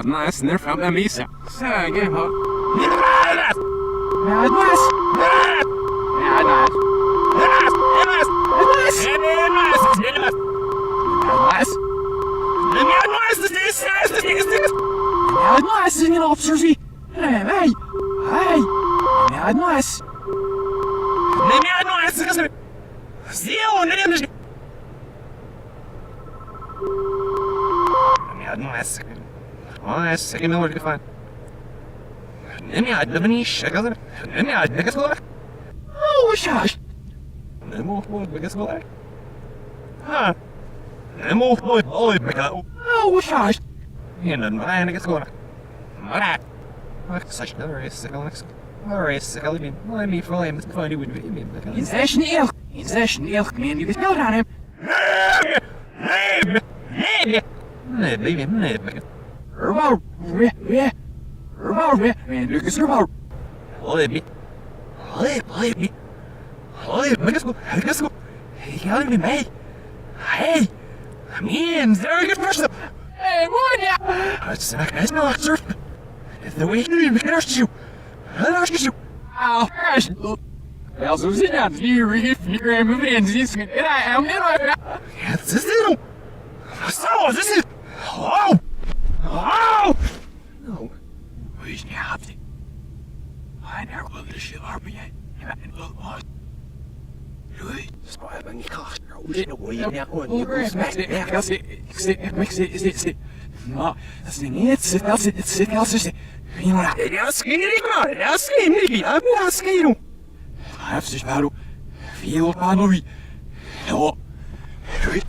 Nice, and they're from the Mesa. So, give up. Second number to find. nnomaiD شكل nnomaiD نكسر. وشاش. نموت بكسر. ها. نموت بكسر. وشاش. هنا ما نكسر. مرة. such another race next. Race Calvin. Let me find it with me. ينساش نيلك مين يتكلم عن him. نيب. Man, Lucas, you're Let me. Let's go. Hey, got me, mate. Hey, man, there you go. Hey, what now? It's not, sir. The way you hurt you. Ow, gosh. Well, so sit down, you reef, moving in, and I am in my. Yes, this is. So, this is. Oh! No. Wees niet hapt. Hij naar wel de shit waar ben jij? Ja, en wel wat. Doei. Spaar ben niet kracht. Hoe zit nou weer naar gewoon? Ik zit. Nou, dat is niet. Het zit als is. Ja, dat is niet maar. Dat is niet. Ja, dat is niet. Hij heeft zich maar veel panorie. Ja. Doei.